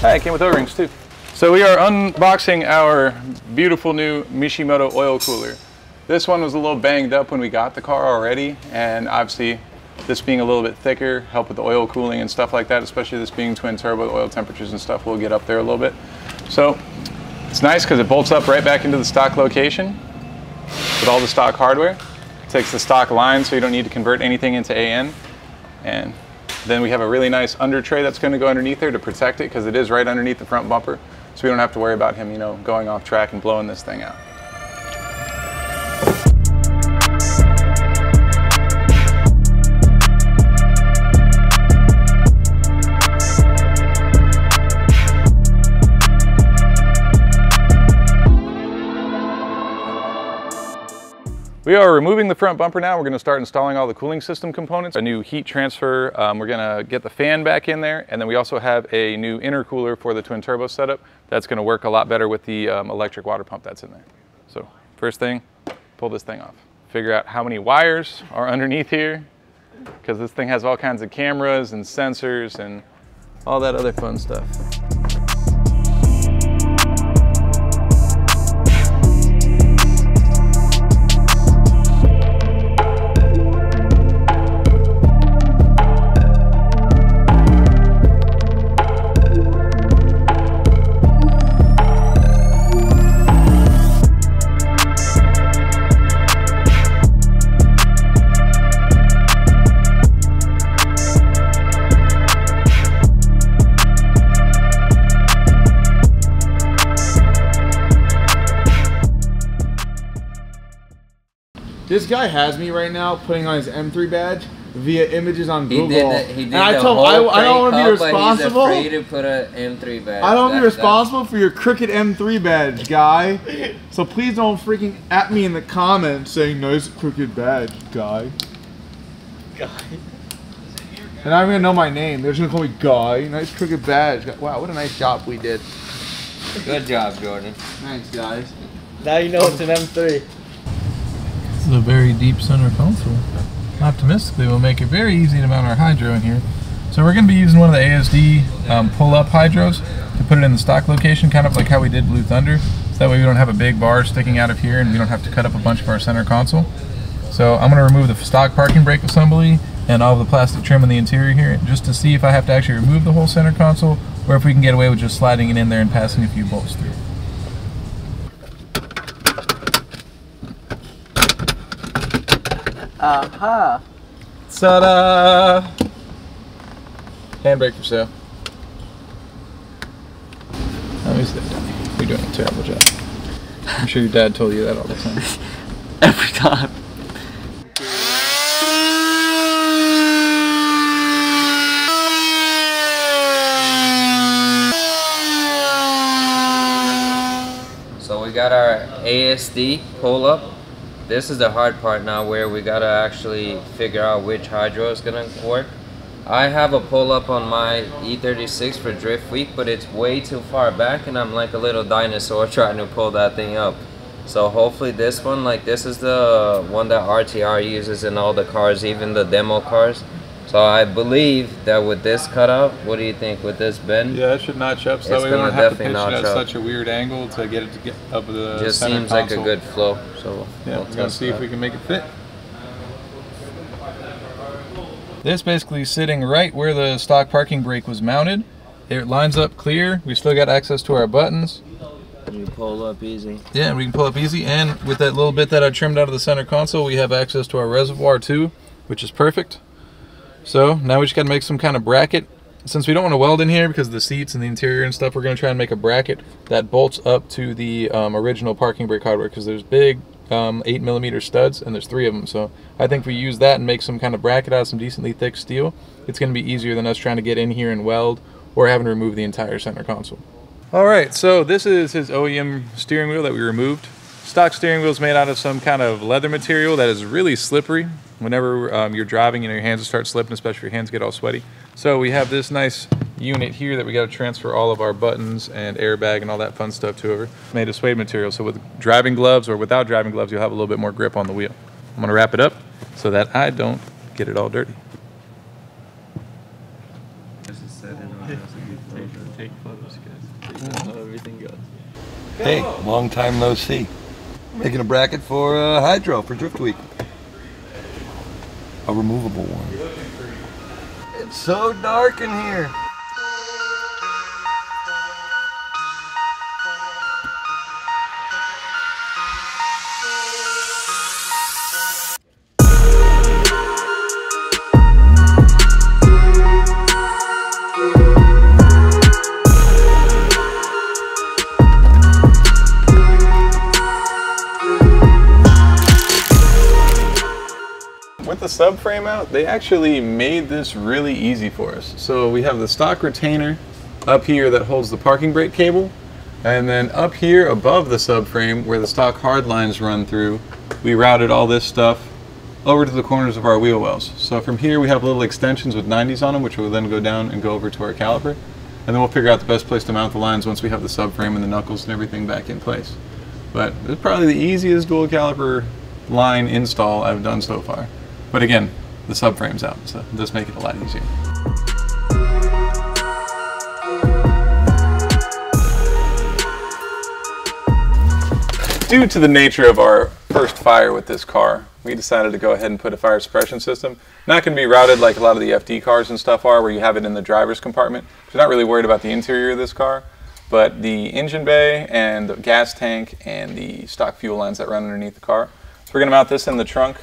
Hi, it came with O-rings too. So we are unboxing our beautiful new Mishimoto oil cooler. This one was a little banged up when we got the car already, and obviously this being a little bit thicker help with the oil cooling and stuff like that, especially this being twin turbo, the oil temperatures and stuff will get up there a little bit. So it's nice because it bolts up right back into the stock location with all the stock hardware. It takes the stock line so you don't need to convert anything into AN. And then we have a really nice under tray that's going to go underneath there to protect it because it is right underneath the front bumper. So we don't have to worry about him, you know, going off track and blowing this thing out. We are removing the front bumper now. We're going to start installing all the cooling system components, a new heat transfer. We're going to get the fan back in there, and then we also have a new intercooler for the twin turbo setup. That's going to work a lot better with the electric water pump that's in there. So first thing, pull this thing off. Figure out how many wires are underneath here, because this thing has all kinds of cameras and sensors and all that other fun stuff. This guy has me right now putting on his M3 badge via images on Google. He did and I told him I don't want to be responsible. He's afraid to put an M3 badge. I don't want to be responsible for your crooked M3 badge, guy. So please don't freaking at me in the comments saying nice crooked badge, guy. Guy. And I'm gonna know my name. They're just gonna call me Guy. Nice crooked badge. Wow, what a nice job we did. Good job, Jordan. Thanks, guys. Now you know it's an M3. This is a very deep center console. Optimistically, we'll make it very easy to mount our hydro in here. So we're going to be using one of the ASD pull-up hydros to put it in the stock location, kind of like how we did Blue Thunder. So that way we don't have a big bar sticking out of here and we don't have to cut up a bunch of our center console. So I'm going to remove the stock parking brake assembly and all of the plastic trim in the interior here, just to see if I have to actually remove the whole center console or if we can get away with just sliding it in there and passing a few bolts through. Aha! Ta-da! Handbrake for sale. Let me sit down. You're doing a terrible job. I'm sure your dad told you that all the time. Every time. So we got our ASD pull-up. This is the hard part now, where we gotta actually figure out which hydro is gonna work. I have a pull-up on my E36 for Drift Week, but it's way too far back and I'm like a little dinosaur trying to pull that thing up. So hopefully this one, like this is the one that RTR uses in all the cars, even the demo cars. So I believe that with this cutout, what do you think with this bend? Yeah, it should notch up so that way we don't have to pitch it at such a weird angle to get it to get up the center console. Just seems like a good flow. So yeah, we're gonna see if we can make it fit. This basically is sitting right where the stock parking brake was mounted. It lines up clear. We still got access to our buttons. You pull up easy. Yeah, we can pull up easy, and with that little bit that I trimmed out of the center console, we have access to our reservoir too, which is perfect. So now we just got to make some kind of bracket. Since we don't want to weld in here because of the seats and the interior and stuff, we're going to try and make a bracket that bolts up to the original parking brake hardware, because there's big 8mm studs and there's 3 of them. So I think if we use that and make some kind of bracket out of some decently thick steel, it's going to be easier than us trying to get in here and weld or having to remove the entire center console. Alright, so this is his OEM steering wheel that we removed. Stock steering wheel is made out of some kind of leather material that is really slippery. Whenever you're driving, your hands will start slipping, especially if your hands get all sweaty. So we have this nice unit here that we got to transfer all of our buttons and airbag and all that fun stuff to over. It's made of suede material, so with driving gloves or without driving gloves, you'll have a little bit more grip on the wheel. I'm going to wrap it up so that I don't get it all dirty. This is set in on Take photos, guys. You know how everything goes. Hey, long time no see. Making a bracket for Hydro for Drift Week. A removable one. It's so dark in here. With the subframe out, they actually made this really easy for us. So we have the stock retainer up here that holds the parking brake cable, and then up here above the subframe where the stock hard lines run through, we routed all this stuff over to the corners of our wheel wells. So from here we have little extensions with 90s on them, which will then go down and go over to our caliper, and then we'll figure out the best place to mount the lines once we have the subframe and the knuckles and everything back in place. But it's probably the easiest dual caliper line install I've done so far. But again, the subframe's out, so it does make it a lot easier. Due to the nature of our first fire with this car, we decided to go ahead and put a fire suppression system. Not going to be routed like a lot of the FD cars and stuff are, where you have it in the driver's compartment. You're not really worried about the interior of this car, but the engine bay and the gas tank and the stock fuel lines that run underneath the car. So we're going to mount this in the trunk,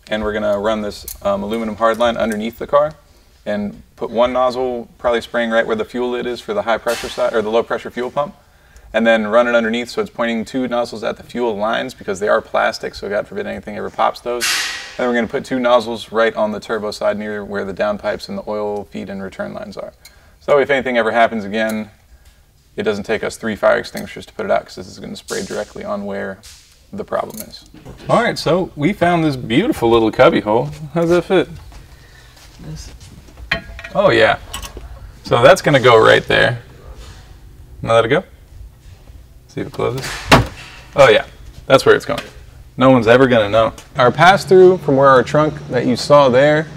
and we're going to run this aluminum hardline underneath the car and put one nozzle probably spraying right where the fuel lid is for the high pressure side, or the low pressure fuel pump, and then run it underneath so it's pointing two nozzles at the fuel lines because they are plastic, so God forbid anything ever pops those. And then we're going to put two nozzles right on the turbo side near where the downpipes and the oil feed and return lines are. So if anything ever happens again, it doesn't take us 3 fire extinguishers to put it out because this is going to spray directly on where the problem is. All right, so we found this beautiful little cubby hole. How's that fit? Oh yeah. So that's going to go right there. Now let it go. See if it closes. Oh yeah, that's where it's going. No one's ever going to know. Our pass-through from where our trunk that you saw there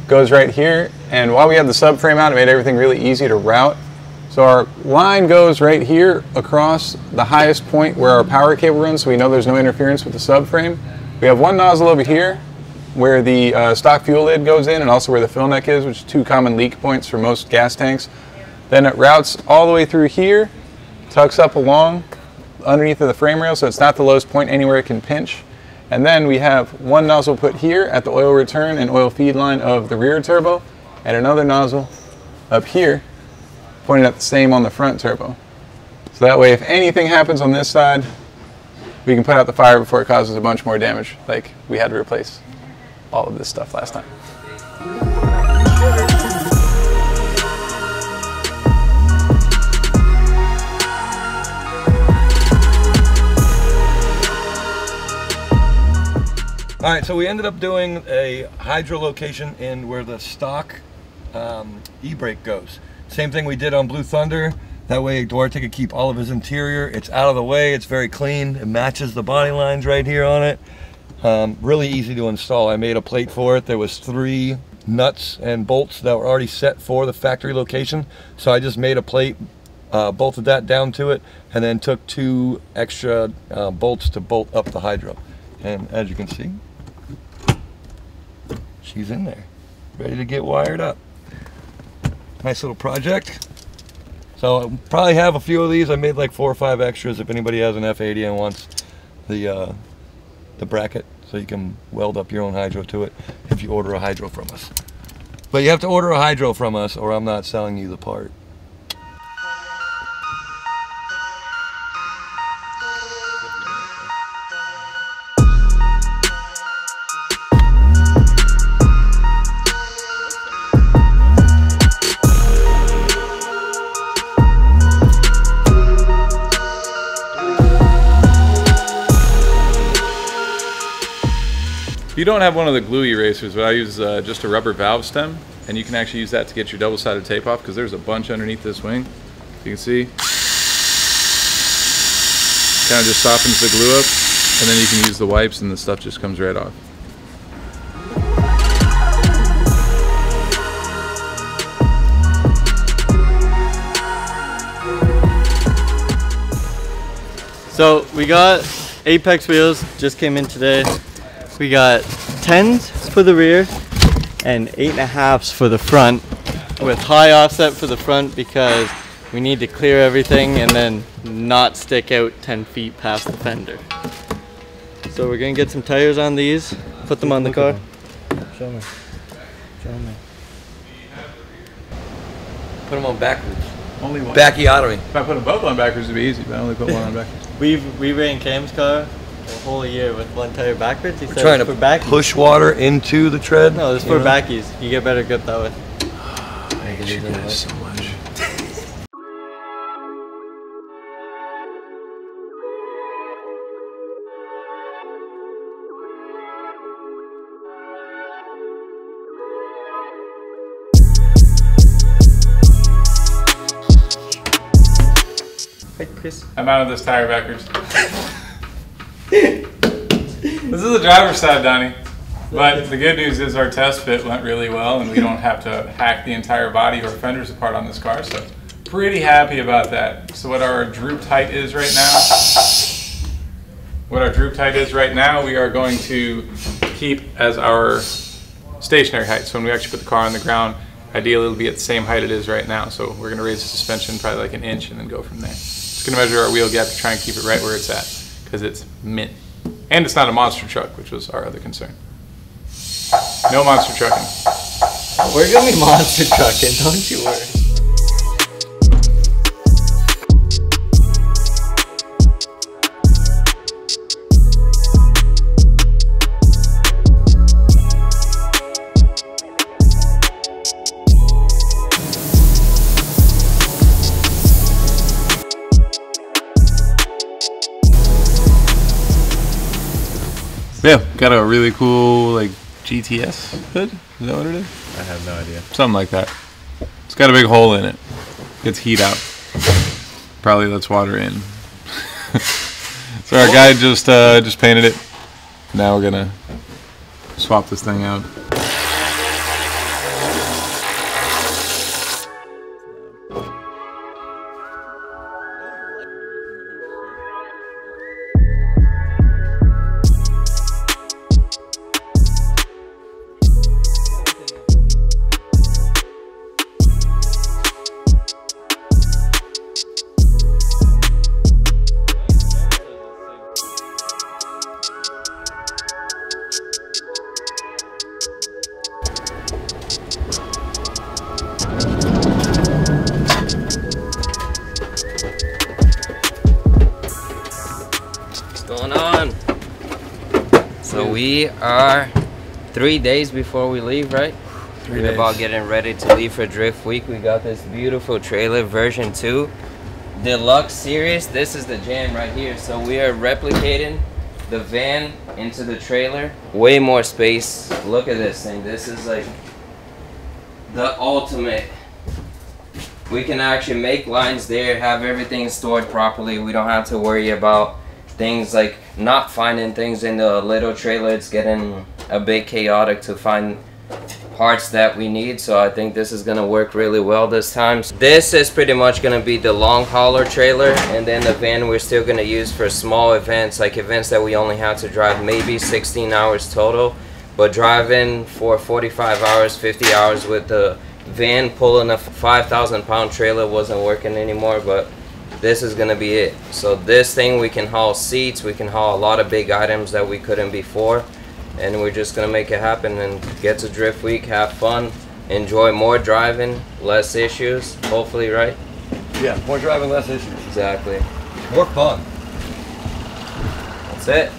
goes right here, and while we had the subframe out, it made everything really easy to route. So our line goes right here across the highest point where our power cable runs, so we know there's no interference with the subframe. We have one nozzle over here where the stock fuel lid goes in, and also where the fill neck is, which is 2 common leak points for most gas tanks. Then it routes all the way through here, tucks up along underneath of the frame rail, so it's not the lowest point anywhere it can pinch. And then we have one nozzle put here at the oil return and oil feed line of the rear turbo, and another nozzle up here pointed at the same on the front turbo. So that way if anything happens on this side, we can put out the fire before it causes a bunch more damage, like we had to replace all of this stuff last time. All right, so we ended up doing a hydro location in where the stock e-brake goes. Same thing we did on Blue Thunder. That way Duarte could keep all of his interior. It's out of the way, it's very clean. It matches the body lines right here on it. Really easy to install. I made a plate for it. There was 3 nuts and bolts that were already set for the factory location. So I just made a plate, bolted that down to it, and then took 2 extra bolts to bolt up the hydro. And as you can see, she's in there, ready to get wired up. Nice little project. So I'll probably have a few of these. I made like 4 or 5 extras if anybody has an F80 and wants the bracket, so you can weld up your own hydro to it if you order a hydro from us. But you have to order a hydro from us or I'm not selling you the part. If you don't have one of the glue erasers, but I use just a rubber valve stem, and you can actually use that to get your double-sided tape off because there's a bunch underneath this wing. You can see, kind of just softens the glue up, and then you can use the wipes and the stuff just comes right off. So we got Apex wheels, just came in today. We got 10s for the rear and 8.5s for the front, with high offset for the front because we need to clear everything and then not stick out 10 feet past the fender. So we're gonna get some tires on these, put them on the car. Show me. Show me. Put them on backwards. Only one. Bacchiotomy. If I put them both on backwards, it'd be easy, but I only put one on backwards. We ran Cam's car a whole year with one tire backwards. He We're said trying it's to for backies. push water into the tread. No, it's for backies. You get better grip that way. I hate you guys so much. Hey, Chris. I mounted this tire backwards. This is the driver's side, Donnie. But the good news is our test fit went really well and we don't have to hack the entire body or fenders apart on this car, so pretty happy about that. So what our droop height is right now, we are going to keep as our stationary height. So when we actually put the car on the ground, ideally it'll be at the same height it is right now. So we're gonna raise the suspension probably like an inch and then go from there. Just gonna measure our wheel gap to try and keep it right where it's at, because it's mint. And it's not a monster truck, which was our other concern. No monster trucking. We're gonna be monster trucking, don't you worry. Yeah, got a really cool like GTS hood. Is that what it is? I have no idea. Something like that. It's got a big hole in it. Gets heat out. Probably lets water in. So our guy just painted it. Now we're gonna swap this thing out. Going on. So we are 3 days before we leave, right? 3 We're days. about getting ready to leave for Drift Week. We got this beautiful trailer version 2 deluxe series. This is the jam right here. So we are replicating the van into the trailer. Way more space. Look at this thing. This is like the ultimate. We can actually make lines there, have everything stored properly. We don't have to worry about things like not finding things in the little trailer. It's getting a bit chaotic to find parts that we need, so I think this is gonna work really well this time. This is pretty much gonna be the long hauler trailer, and then the van we're still gonna use for small events, like events that we only have to drive maybe 16 hours total, but driving for 45 hours, 50 hours with the van pulling a 5,000 pound trailer wasn't working anymore, but this is gonna be it. So this thing, we can haul seats, we can haul a lot of big items that we couldn't before, and we're just gonna make it happen and get to Drift Week, have fun, enjoy more driving, less issues, hopefully, right? Yeah, more driving, less issues. Exactly. More fun. That's it.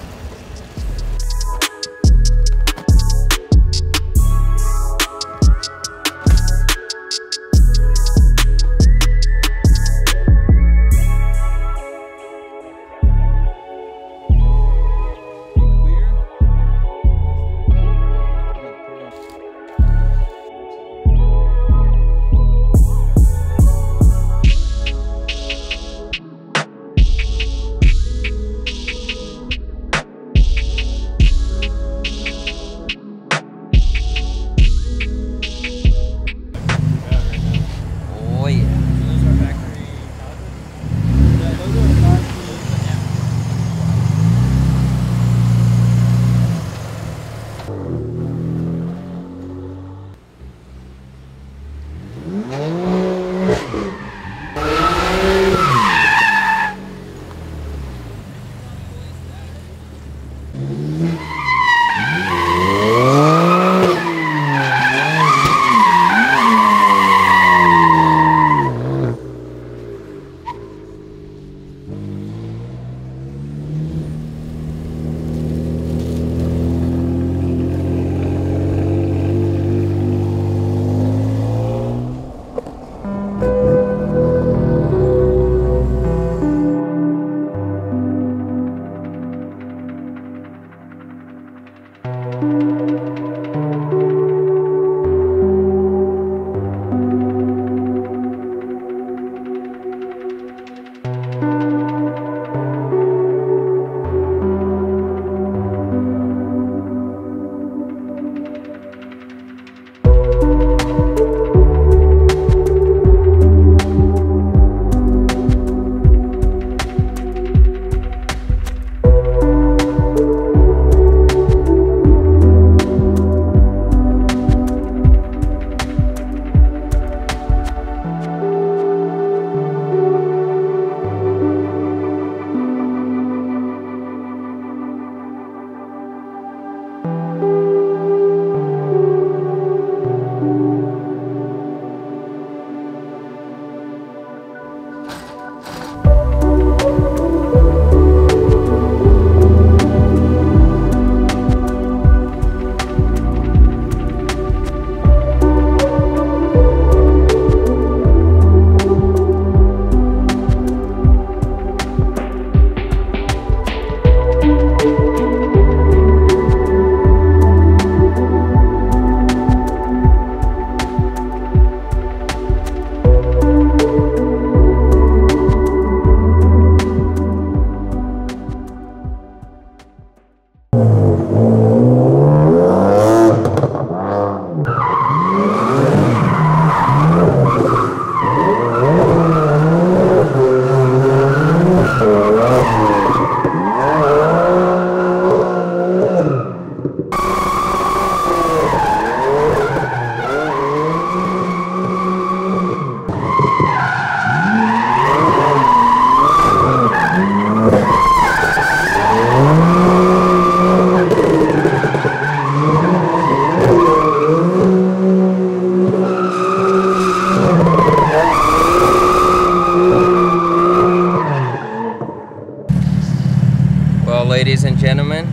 ladies and gentlemen,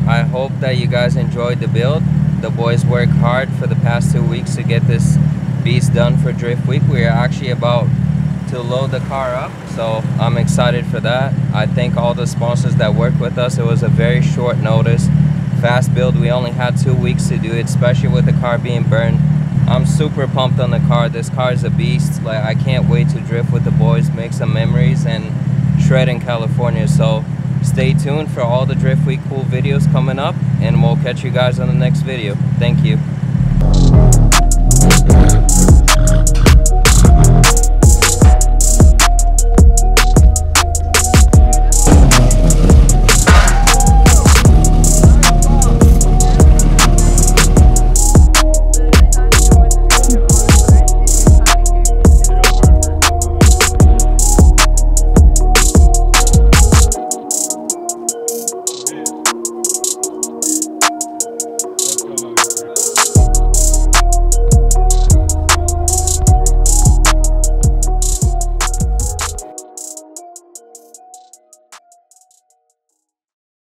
I hope that you guys enjoyed the build. The boys worked hard for the past 2 weeks to get this beast done for Drift Week. We are actually about to load the car up, so I'm excited for that. I thank all the sponsors that worked with us. It was a very short notice, fast build. We only had 2 weeks to do it, especially with the car being burned. I'm super pumped on the car. This car is a beast. Like, I can't wait to drift with the boys, make some memories, and shred in California. So stay tuned for all the Drift Week cool videos coming up, and we'll catch you guys on the next video. Thank you.